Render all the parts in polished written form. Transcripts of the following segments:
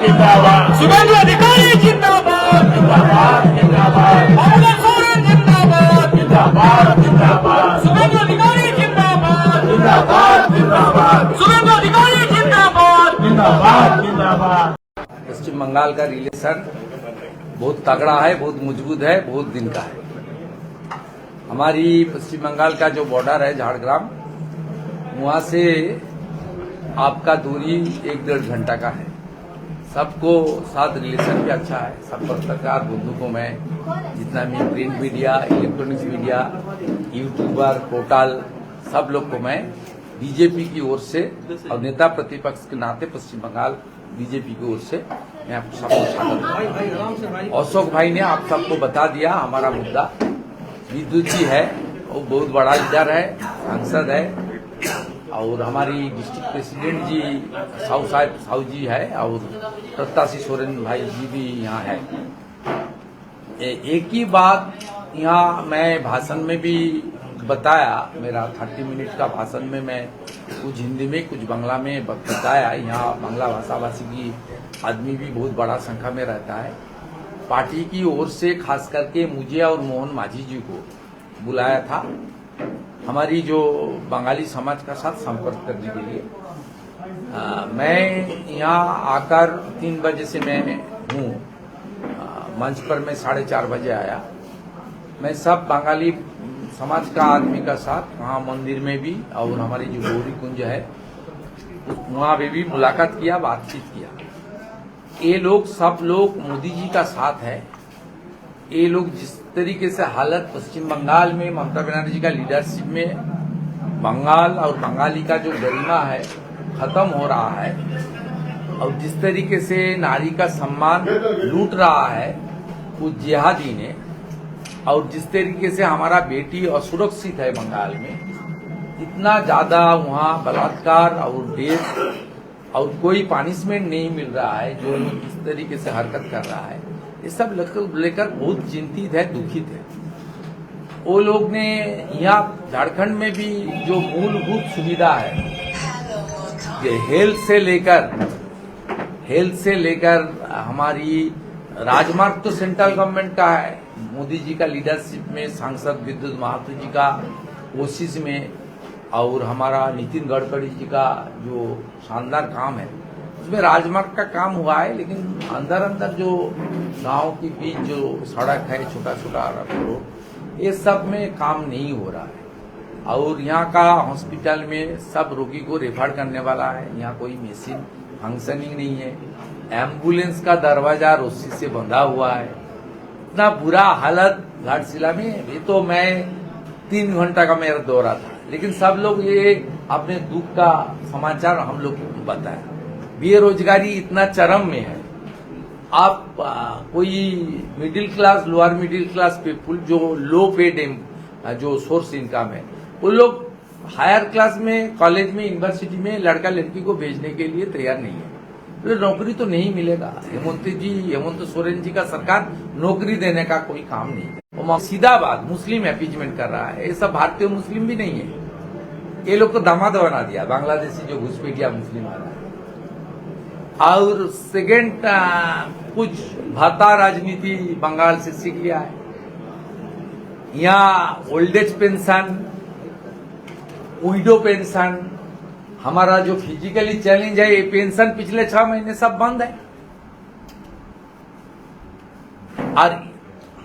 जिंदाबाद शुभेंदु अधिकारी जिंदाबाद जिंदाबाद जिंदाबाद हेमंत सोरेन जिंदाबाद जिंदाबाद जिंदाबाद शुभेंदु अधिकारी जिंदाबाद जिंदाबाद जिंदाबाद शुभेंदु अधिकारी जिंदाबाद जिंदाबाद जिंदाबाद। पश्चिम बंगाल का रिलेशन बहुत तगड़ा है, बहुत मजबूत है, बहुत दिन का है। हमारी पश्चिम बंगाल का जो बॉर्डर है झाड़ग्राम, वहाँ से आपका दूरी 1-1.5 घंटा का है। सबको साथ रिलेशन भी अच्छा है। सब पत्रकार बंधु को मैं जितना भी print media, electronics media, YouTuber, portal, सब लोग को मैं बीजेपी की ओर से और नेता प्रतिपक्ष के नाते पश्चिम बंगाल बीजेपी की ओर से मैं आपको सबको स्वागत करता हूं। अशोक भाई ने आप सबको बता दिया हमारा मुद्दा। विद्युत जी है, वो बहुत बड़ा लीडर है, सांसद है, और हमारी डिस्ट्रिक्ट प्रेसिडेंट जी साहू जी है, और प्रत्याशी सोरेन भाई जी भी यहाँ है। एक ही बात यहाँ मैं भाषण में भी बताया, मेरा 30 मिनट का भाषण में मैं कुछ हिंदी में कुछ बांग्ला में बताया। यहाँ बांग्ला भाषा भाषी की आदमी भी बहुत बड़ा संख्या में रहता है। पार्टी की ओर से खास करके मुझे और मोहन माझी जी को बुलाया था, हमारी जो बंगाली समाज का साथ संपर्क करने के लिए। मैं यहाँ आकर 3 बजे से मैं हूँ मंच पर। मैं 4:30 बजे आया। मैं सब बंगाली समाज का आदमी का साथ वहाँ मंदिर में भी और हमारी जो गौरी कुंज है वहाँ पे भी मुलाकात किया, बातचीत किया। ये लोग सब लोग मोदी जी का साथ है। ये लोग जिस तरीके से हालत पश्चिम बंगाल में ममता बनर्जी का लीडरशिप में बंगाल और बंगाली का जो गरिमा है खत्म हो रहा है, और जिस तरीके से नारी का सम्मान लूट रहा है उस जिहादी ने, और जिस तरीके से हमारा बेटी असुरक्षित है बंगाल में, इतना ज्यादा वहाँ बलात्कार और रेप और कोई पनिशमेंट नहीं मिल रहा है, जो इस तरीके से हरकत कर रहा है, ये सब लेकर बहुत चिंतित है, दुखित है। वो लोग ने यहाँ झारखंड में भी जो मूलभूत सुविधा है, हेल्थ से लेकर हमारी राजमार्ग तो सेंट्रल गवर्नमेंट का है, मोदी जी का लीडरशिप में, सांसद विद्युत महातो जी का कोशिश में, और हमारा नितिन गडकरी जी का जो शानदार काम है, उसमें राजमार्ग का काम हुआ है। लेकिन अंदर अंदर जो गांव के बीच जो सड़क है, छोटा छोटा रोड, ये सब में काम नहीं हो रहा है। और यहाँ का हॉस्पिटल में सब रोगी को रेफर करने वाला है, यहाँ कोई मशीन फंक्शनिंग नहीं है। एम्बुलेंस का दरवाजा रस्सी से बंधा हुआ है। इतना बुरा हालत घाटशिला में। ये तो मैं 3 घंटा का मेरा दौरा था, लेकिन सब लोग ये अपने दुख का समाचार हम लोग को बताया। बेरोजगारी इतना चरम में है। आप कोई middle class, lower middle class people जो लो पेड जो सोर्स इनकम है, वो लोग हायर क्लास में, कॉलेज में, यूनिवर्सिटी में लड़का लड़की को भेजने के लिए तैयार नहीं है। तो नौकरी तो नहीं मिलेगा। हेमंत सोरेन जी का सरकार नौकरी देने का कोई काम नहीं है। वो सीधा बात मुस्लिम अपीजमेंट कर रहा है। ये सब भारतीय मुस्लिम भी नहीं है। ये लोग को दामाद बना दिया, बांग्लादेशी जो घुसपैठिया मुस्लिम आ रहा है। और सेकेंड, कुछ भाता राजनीति बंगाल से सीख लिया है। यहाँ old age pension, window pension, हमारा जो फिजिकली चैलेंज है, ये पेंशन पिछले 6 महीने सब बंद है। और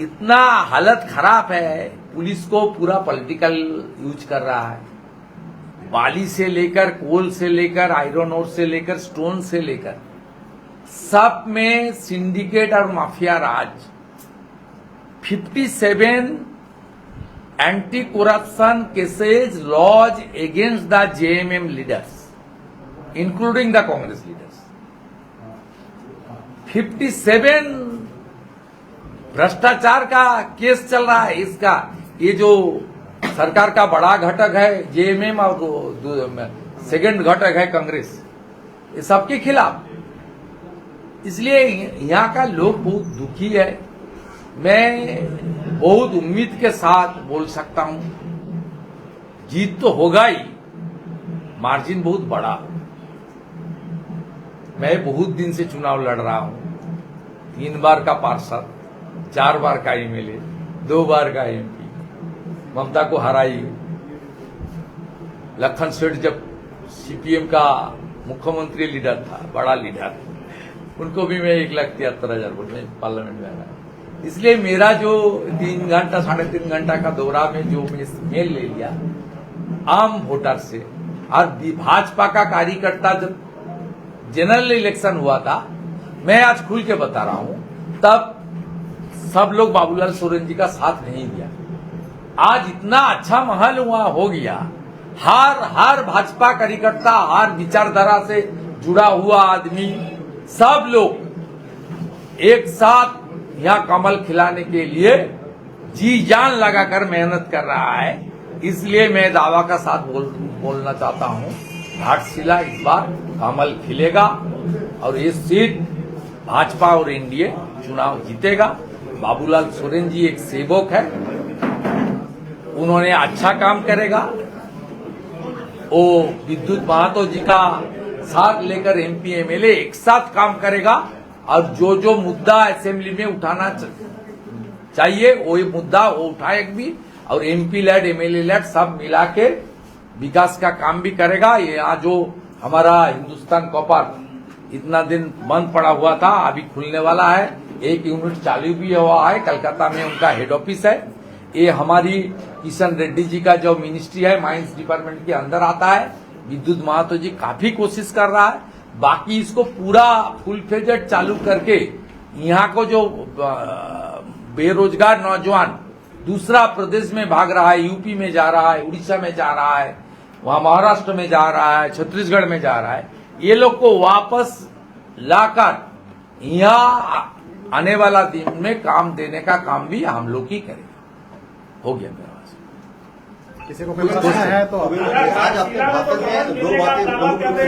इतना हालत खराब है, पुलिस को पूरा पॉलिटिकल यूज कर रहा है। बाली से लेकर, कोल से लेकर, आयरन ओर से लेकर, स्टोन से लेकर, सब में सिंडिकेट और माफिया राज। 57 anti corruption cases lodged against the JMM leaders, including the Congress leaders. 57 भ्रष्टाचार का केस चल रहा है। इसका ये जो सरकार का बड़ा घटक है जेएमएम और सेकंड घटक है कांग्रेस, ये सबके खिलाफ। इसलिए यहाँ का लोग बहुत दुखी है। मैं बहुत उम्मीद के साथ बोल सकता हूं, जीत तो होगा ही, मार्जिन बहुत बड़ा। मैं बहुत दिन से चुनाव लड़ रहा हूं, 3 बार का पार्षद, 4 बार का एमएलए, 2 बार का एमपी, ममता को हराई। लखन सेठ जब सीपीएम का मुख्यमंत्री लीडर था, बड़ा लीडर, उनको भी मैं 1,73,000 वोट में पार्लियामेंट में आया। इसलिए मेरा जो 3 घंटा 3.5 घंटा का दौरा में जो मैं मेल ले लिया आम वोटर से, और भाजपा का कार्यकर्ता जब जनरल इलेक्शन हुआ था, मैं आज खुल के बता रहा हूं, तब सब लोग बाबूलाल सोरेन जी का साथ नहीं दिया। आज इतना अच्छा माहौल वहां हो गया, हर भाजपा कार्यकर्ता, हर विचारधारा से जुड़ा हुआ आदमी, सब लोग एक साथ यहाँ कमल खिलाने के लिए जी जान लगाकर मेहनत कर रहा है। इसलिए मैं दावा का साथ बोलना चाहता हूँ, घाटशिला इस बार कमल खिलेगा और ये सीट भाजपा और एनडीए चुनाव जीतेगा। बाबूलाल सोरेन जी एक सेवक है, उन्होंने अच्छा काम करेगा। वो विद्युत महतो जी का साथ लेकर एमपी एमएलए एक साथ काम करेगा, और जो मुद्दा असेंबली में उठाना चाहिए वो मुद्दा वो उठाएगा भी, और एमपी लेड एमएलए लेड सब मिला के विकास का काम भी करेगा। यहाँ जो हमारा हिंदुस्तान कॉपर इतना दिन बंद पड़ा हुआ था, अभी खुलने वाला है, 1 यूनिट चालू भी हुआ है, कलकत्ता में उनका हेड ऑफिस है। ये हमारी किशन रेड्डी जी का जो मिनिस्ट्री है, माइंस डिपार्टमेंट के अंदर आता है। विद्युत महतो जी काफी कोशिश कर रहा है, बाकी इसको पूरा फुल फ्लेजेड चालू करके यहाँ को जो बेरोजगार नौजवान दूसरा प्रदेश में भाग रहा है, यूपी में जा रहा है, उड़ीसा में जा रहा है, वहां महाराष्ट्र में जा रहा है, छत्तीसगढ़ में जा रहा है, ये लोग को वापस लाकर यहाँ आने वाला दिन में काम देने का काम भी हम लोग ही करेंगे। हो गया मेरा किसी को कोई प्रश्न है तो आज आपने भाषण में दो बातें प्रमुख रूप से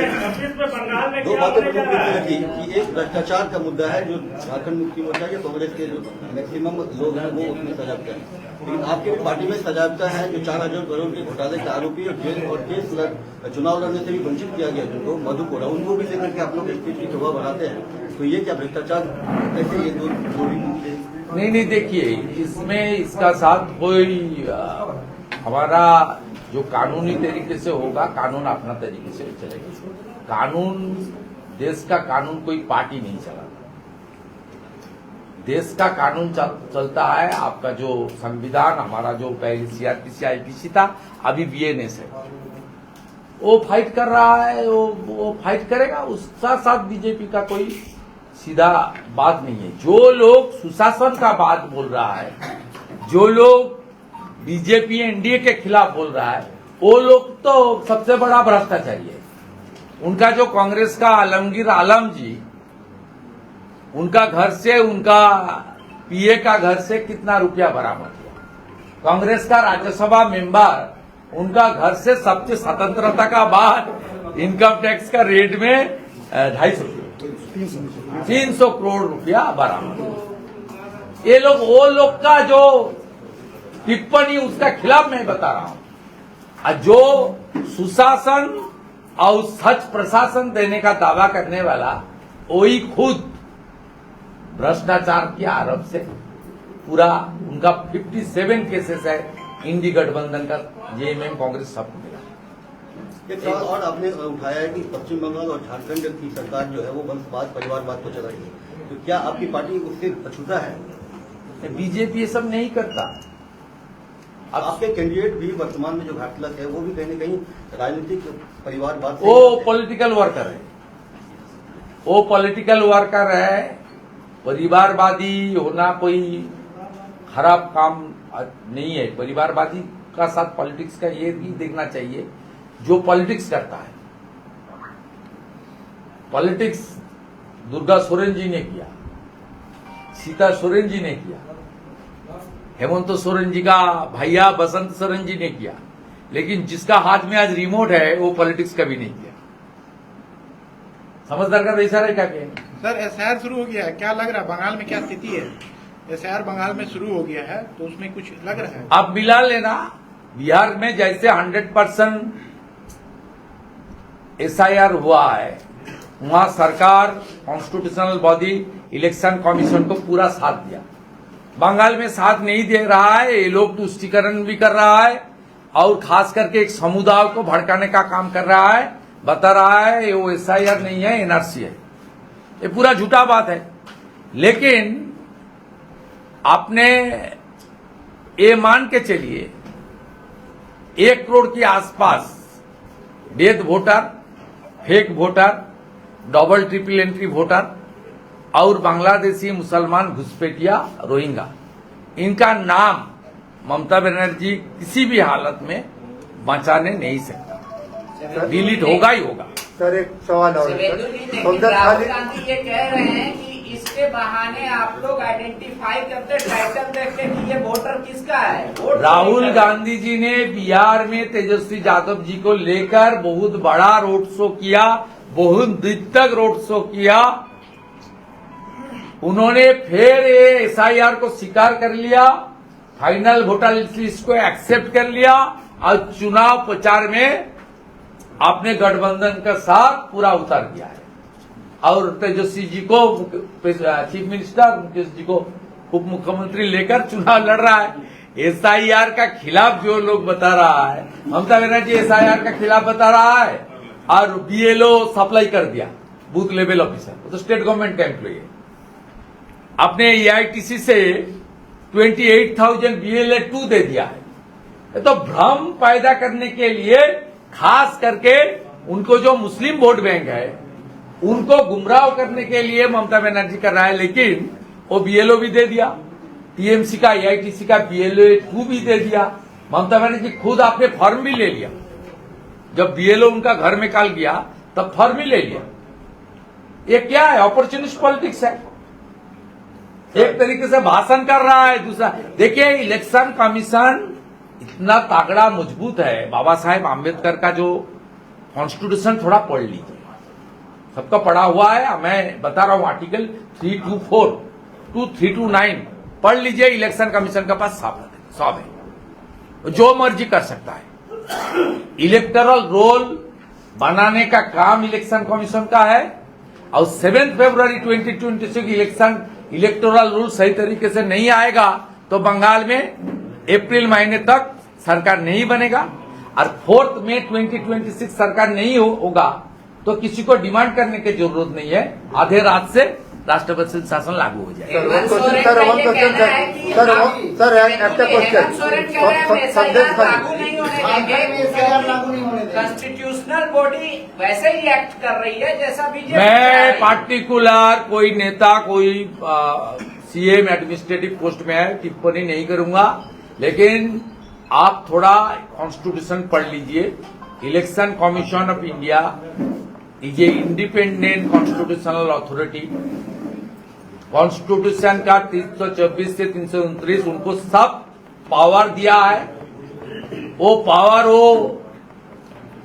रखी कि एक भ्रष्टाचार का मुद्दा है जो झारखंड मुक्ति मोर्चा या कांग्रेस के जो मैक्सिमम लोग हैं वो उसमें सजागता है, लेकिन आपकी पार्टी में सजागता है जो 4,000 करोड़ के घोटाले के आरोपी और जेल और केस चुनाव लड़ने से भी वंचित किया गया, जिनको मधु कोड़ा, उनको भी लेकर के आप लोग स्टेज की शोभा बढ़ाते हैं, तो ये क्या भ्रष्टाचार कैसे ये दो नहीं देखिए, इसमें इसका साथ कोई हमारा जो कानूनी तरीके से होगा, कानून अपना तरीके से चलेगा। कानून, देश का कानून कोई पार्टी नहीं चलाता, देश का कानून चलता है। आपका जो संविधान, हमारा जो पहले सीआरपीसी आईपीसी था, अभी बीएनएस है, वो फाइट कर रहा है, वो फाइट करेगा। उसका साथ बीजेपी का कोई सीधा बात नहीं है। जो लोग सुशासन का बात बोल रहा है, जो लोग बीजेपी एनडीए के खिलाफ बोल रहा है, वो लोग तो सबसे बड़ा भ्रष्टाचारी है। उनका जो कांग्रेस का आलमगीर आलम जी, उनका घर से, उनका पीए का घर से कितना रुपया बरामद हुआ। कांग्रेस का राज्यसभा मेंबर, उनका घर से सबसे स्वतंत्रता का बाद इनकम टैक्स का रेट में 300 करोड़ रुपया बरामद। ये लोग, वो लोग का जो टिप्पणी उसका खिलाफ मैं बता रहा हूं। जो सुशासन और सच प्रशासन देने का दावा करने वाला, वही खुद भ्रष्टाचार के आरोप से पूरा उनका 57 केसेस है। इंडी गठबंधन का, जेएमएम, कांग्रेस, सब मिला। एक सवाल और आपने उठाया है कि पश्चिम बंगाल और झारखंड की सरकार जो है वो वंशवाद, परिवारवाद को चला रही है, तो क्या आपकी पार्टी उससे अछूता है? बीजेपी ये सब नहीं करता। अब आपके कैंडिडेट भी वर्तमान में जो घाटलक है वो भी कहीं न कहीं राजनीतिक परिवारवाद, वो पॉलिटिकल वर्कर है, वो पॉलिटिकल वर्कर है। परिवारवादी होना कोई खराब काम नहीं है। परिवारवादी का साथ पॉलिटिक्स का ये भी देखना चाहिए, जो पॉलिटिक्स करता है। पॉलिटिक्स दुर्गा सोरेन जी ने किया, सीता सोरेन जी ने किया, हेमंत सोरेन जी का भैया बसंत सोरेन जी ने किया, लेकिन जिसका हाथ में आज रिमोट है वो पॉलिटिक्स कभी नहीं किया। समझदार का इशारा है क्या कहेंगे? सर एसआईआर शुरू हो गया है, क्या लग रहा है बंगाल में क्या स्थिति है? एसआईआर बंगाल में शुरू हो गया है तो उसमें कुछ लग रहा है? आप मिला लेना, बिहार में जैसे 100% एसआईआर हुआ है, वहां सरकार कॉन्स्टिट्यूशनल बॉडी इलेक्शन कमीशन को पूरा साथ दिया। बंगाल में साथ नहीं दे रहा है, ये लोग तुष्टीकरण भी कर रहा है और खास करके एक समुदाय को भड़काने का काम कर रहा है, बता रहा है ये वो SIR नहीं है, NRC है। ये पूरा झूठा बात है। लेकिन आपने ये मान के चलिए 1 करोड़ के आसपास death voter, fake voter, double triple entry voter और बांग्लादेशी मुसलमान घुसपैठिया रोहिंग्या, इनका नाम ममता बनर्जी किसी भी हालत में बचाने नहीं सकता, डिलीट होगा ही होगा। सर एक सवाल और है, शिवेंदु जी, लेकिन राहुल गांधी ये कह रहे हैं कि इसके बहाने आप लोग आइडेंटिफाई करते, टाइटल देखते कि ये वोटर किसका है। वोट राहुल गांधी जी ने बिहार में तेजस्वी यादव जी को लेकर बहुत बड़ा रोड शो किया, बहुत दिन तक रोड शो किया। उन्होंने फिर ये SIR को स्वीकार कर लिया, फाइनल वोटर लिस्ट को एक्सेप्ट कर लिया और चुनाव प्रचार में आपने गठबंधन का साथ पूरा उतार दिया है। और तेजस्वी जी को चीफ मिनिस्टर, मुकेश जी को उप मुख्यमंत्री लेकर चुनाव लड़ रहा है। SIR का खिलाफ जो लोग बता रहा है, ममता बनर्जी SIR का खिलाफ बता रहा है और BLO सप्लाई कर दिया, बूथ लेवल ऑफिसर, वो तो स्टेट गवर्नमेंट का एम्प्लॉई है। अपने AITC से 28,000 BLA2 दे दिया है। तो भ्रम पैदा करने के लिए खास करके उनको जो मुस्लिम वोट बैंक है उनको गुमराह करने के लिए ममता बनर्जी कर रहा है। लेकिन वो BLO भी दे दिया, TMC का, AITC का BLA2 भी दे दिया। ममता बनर्जी खुद आपने फॉर्म भी ले लिया, जब BLO उनका घर में काल गया तब फॉर्म भी ले लिया। ये क्या है? अपॉर्चुनिस्ट पॉलिटिक्स है। एक तरीके से भाषण कर रहा है, दूसरा देखिए इलेक्शन कमीशन इतना तागड़ा मजबूत है। बाबा साहेब आम्बेडकर का जो कॉन्स्टिट्यूशन थोड़ा पढ़ लीजिए, सबका पढ़ा हुआ है, मैं बता रहा हूं आर्टिकल 324 to 329 पढ़ लीजिए। इलेक्शन कमीशन के पास सब है, जो मर्जी कर सकता है। इलेक्टोरल रोल बनाने का काम इलेक्शन कमीशन का है और 7 फरवरी 2026 इलेक्शन इलेक्टोरल रूल सही तरीके से नहीं आएगा तो बंगाल में अप्रैल महीने तक सरकार नहीं बनेगा और 4 मई 2026 सरकार नहीं होगा तो किसी को डिमांड करने की जरूरत नहीं है, आधे रात से राष्ट्रपति शासन लागू हो जाएगा। हेमंत सोरेन का ये कहना है कि हेमंत सोरेन कह रहे हैं SIR लागू नहीं होने देंगे। कॉन्स्टिट्यूशनल बॉडी वैसे ही एक्ट कर रही है जैसा बीजेपी। मैं पार्टिकुलर कोई नेता, कोई CM एडमिनिस्ट्रेटिव पोस्ट में है, टिप्पणी नहीं करूंगा। लेकिन आप थोड़ा कॉन्स्टिट्यूशन पढ़ लीजिए। Election commission of India is a independent constitutional authority. Constitution का 324 से 329 उनको सब पावर दिया है। वो पावर वो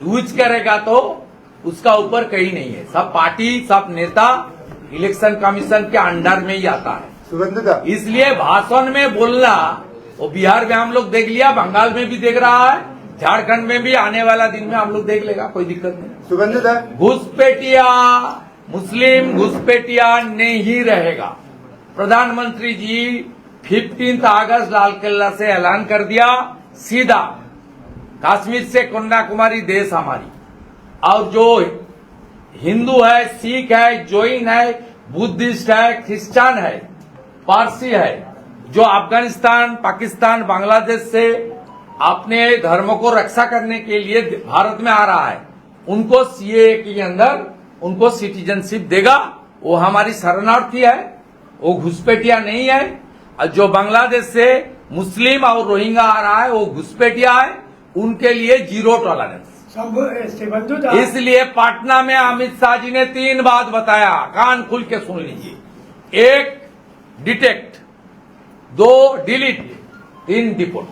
यूज करेगा तो उसका ऊपर कहीं नहीं है। सब पार्टी, सब नेता इलेक्शन कमीशन के अंडर में ही आता है। इसलिए भाषण में बोलना, वो बिहार में हम लोग देख लिया, बंगाल में भी देख रहा है, झारखंड में भी आने वाला दिन में हम लोग देख लेगा, कोई दिक्कत नहीं। घुसपैठिया, मुस्लिम घुसपैठिया नहीं रहेगा। प्रधानमंत्री जी 15 अगस्त लाल किला से ऐलान कर दिया, सीधा कश्मीर से कन्याकुमारी देश हमारी। और जो हिंदू है, सिख है, जैन है, बुद्धिस्ट है, क्रिश्चियन है, पारसी है, जो अफगानिस्तान, पाकिस्तान, बांग्लादेश से अपने धर्म को रक्षा करने के लिए भारत में आ रहा है, उनको CAA के अंदर उनको सिटीजनशिप देगा। वो हमारी शरणार्थी है, वो घुसपैठिया नहीं है। और जो बांग्लादेश से मुस्लिम और रोहिंग्या आ रहा है वो घुसपैठिया है, उनके लिए 0 टॉलरेंस। इसलिए पटना में अमित शाह जी ने 3 बात बताया, कान खुल के सुन लीजिए। 1 डिटेक्ट, 2 डिलीट, 3 डिपोर्ट।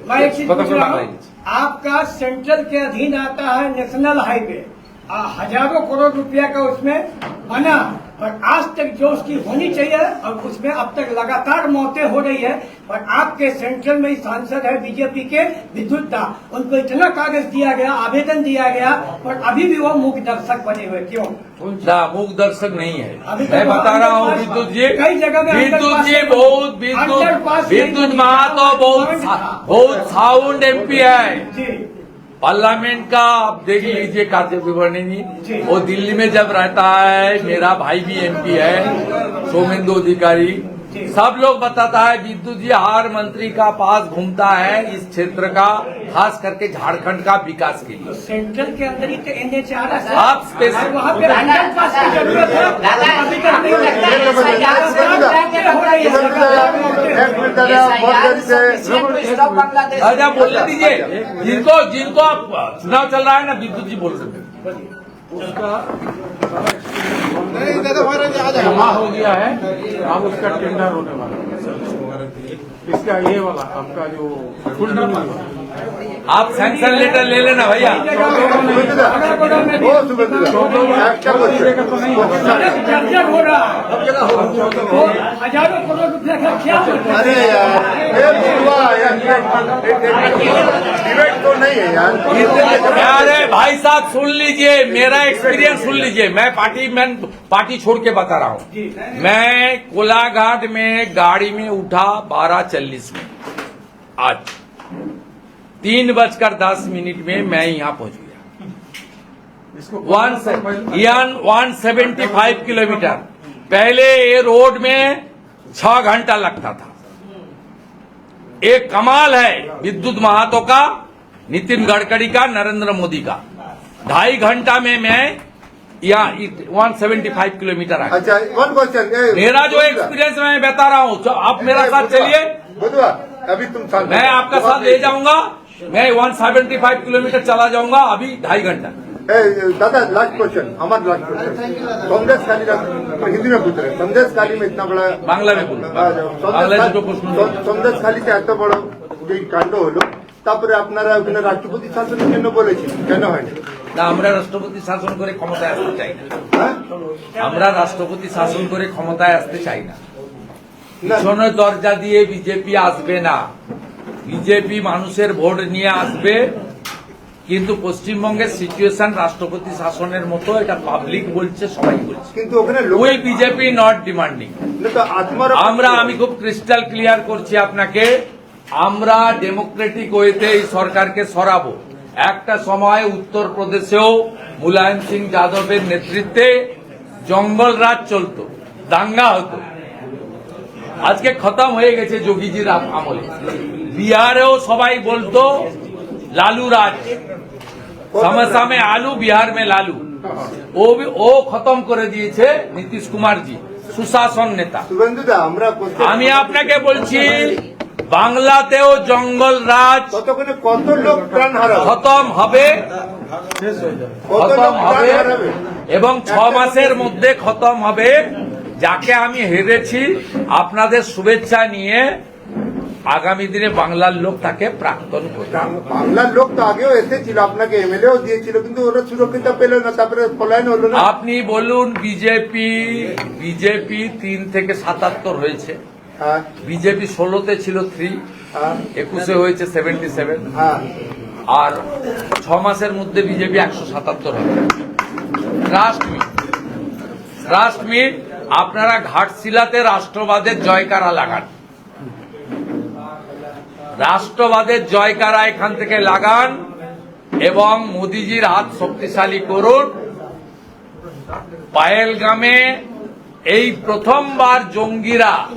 मैं एक चीज पूछ रहा हूँ, आपका सेंट्रल के अधीन आता है नेशनल हाईवे, हजारों करोड़ रुपया का उसमें बना, पर आज तक जो उसकी होनी चाहिए और उसमें अब तक लगातार मौतें हो रही है। पर आपके सेंट्रल में सांसद है बीजेपी के विद्युत दा, उनको इतना कागज दिया गया, आवेदन दिया गया, पर अभी भी वो मूक दर्शक बने हुए, क्यों? ना मूक दर्शक नहीं है। अभी तक मैं वो बता रहा हूँ अंडरपास- विद्युत जी, कई जगह में विद्युत अंडरपास जी नहीं- बहुत अंडरपास नहीं विद्युत बनी। महातो बहुत साउंड एमपी है जी पार्लियामेंट का। आप देख लीजिए कार्य विवरणी जी। जी, वो दिल्ली में जब रहता है, मेरा भाई भी एमपी है सोमेंदु अधिकारी, जी। सब लोग बताता है विद्युत जी हर मंत्री का पास घूमता है इस क्षेत्र का, खास करके झारखंड का विकास के लिए। सेंट्रल के अंदर ही तो NH आ रहा है। आप स्पेशल- और वहाँ पे अंडरपास की जरूरत है। दादा, अभी तक नहीं लगता है लगता है। स्टॉप बांग्लादेश। राजा बोलने दीजिए, जिनको आप चुनाव चल रहा है ना, विद्युत जी बोल रहे हैं। जमा हो गया है, अब उसका टेंडर होने वाला है। इसका ये वाला आपका जो फुल आप सैंक्शन लेटर ले लेना भैया। जर्जर हो रहा है। हजारों करोड़ रुपए का क्या होता है? अरे यार डिबेट तो नहीं है यार। अरे भाई साहब सुन लीजिए, मेरा एक्सपीरियंस सुन लीजिए। मैं पार्टी छोड़ के बता रहा हूँ। मैं कोलाघाट में गाड़ी में उठा 12:40 में, आज 3:10 में मैं यहाँ पहुंच गया। 175 किलोमीटर, पहले ये रोड में 6 घंटा लगता था। एक कमाल है विद्युत महातो का, नितिन गडकरी का, नरेंद्र मोदी का। 2.5 घंटा में मैं यहाँ 175 किलोमीटर आया। अच्छा, वन क्वेश्चन। मेरा जो एक्सपीरियंस मैं बता रहा हूँ, आप मेरा साथ चलिए, बुधवा अभी तुम साथ मैं आपका साथ ले जाऊंगा। मैं 175 किलोमीटर चला जाऊंगा अभी 2.5 घंटा। दादा लास्ट क्वेश्चन, हमारा लास्ट क्वेश्चन। कांग्रेस खाली हिंदी में पूछ रहे, संदेश खाली में इतना बड़ा বাংলা में बोलो, বাংলায় দুটো প্রশ্ন নেই। সন্দেশ খালিতে এত বড় যে কাণ্ড হলো, তারপরে আপনারা ওখানে রাষ্ট্রপতি শাসনের জন্য বলেছেন, কেন হয়নি? না, আমরা রাষ্ট্রপতি শাসন করে ক্ষমতায় আসতে চাই না। হ্যাঁ? আমরা রাষ্ট্রপতি শাসন করে ক্ষমতায় আসতে চাই না। না। পিছনের দরজা দিয়ে বিজেপি আসবে না। বিজেপি মানুষের ভোট নিয়ে আসবে, কিন্তু পশ্চিমবঙ্গের সিচুয়েশন রাষ্ট্রপতি শাসনের মতো, এটা পাবলিক বলছে, সবাই বলছে। কিন্তু ওখানে লোক ওই বিজেপি নট ডিমান্ডিং। তো আত্মার আমি খুব ক্রিস্টাল ক্লিয়ার করছি আপনাকে, আমরা ডেমোক্রেটিক ওয়েতে এই সরকারকে সরাবো। একটা সময় উত্তরপ্রদেশেও মুলায়ম সিং যাদবের নেতৃত্বে জঙ্গল রাজ চলতো, দাঙ্গা হতো, আজকে খতম হয়ে গেছে যোগীজির আমলে। বিহারেও সবাই বলতো লালু রাজ, সমস্যা में आलू, बिहार में लालू। ও খতম করে দিয়েছে নীতিশ কুমার জি, সুশাসন নেতা। শুভেন্দুদা আমরা আমি আপনাকে বলছি, বাংলাতেও জঙ্গল রাজ ততক্ষণে কত লোক প্রাণ হারাবে, খতম হবে, কত লোক খতম প্রাণ হবে, হারাবে। এবং 6 মাসের মধ্যে খতম হবে। যাকে আমি হেরেছি, আপনাদের শুভেচ্ছা নিয়ে আগামী দিনে বাংলার লোক তাকে প্রাক্তন করবে। বাংলার লোক তো আগেও এসেছিল, আপনাকে এমএলএও দিয়েছিল, কিন্তু ওরা সুরক্ষিত পেল না, তারপরে পলায়ন হলো না। আপনি বলুন, বিজেপি 3 থেকে 77 হয়েছে, হ্যাঁ, বিজেপি 16তে ছিল 3, হ্যাঁ, 21 হয়েছে 77, হ্যাঁ। আর 6 মাসের মধ্যে বিজেপি 177 হবে। ট্রাস্ট মি, আপনারা ঘাটশিলাতে রাষ্ট্রবাদের জয়কারা লাগান, রাষ্ট্রবাদের জয়কারা এখান থেকে লাগান এবং মোদিজির হাত শক্তিশালী করুন। পায়েলগামে এই প্রথমবার জঙ্গিরা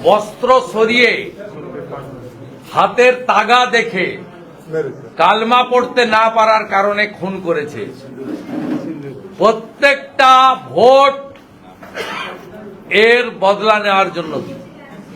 বস্ত্র সরিয়ে হাতের তাগা দেখে কালমা পড়তে না পারার কারণে খুন করেছে। প্রত্যেকটা ভোট এর বদলা নেওয়ার জন্য।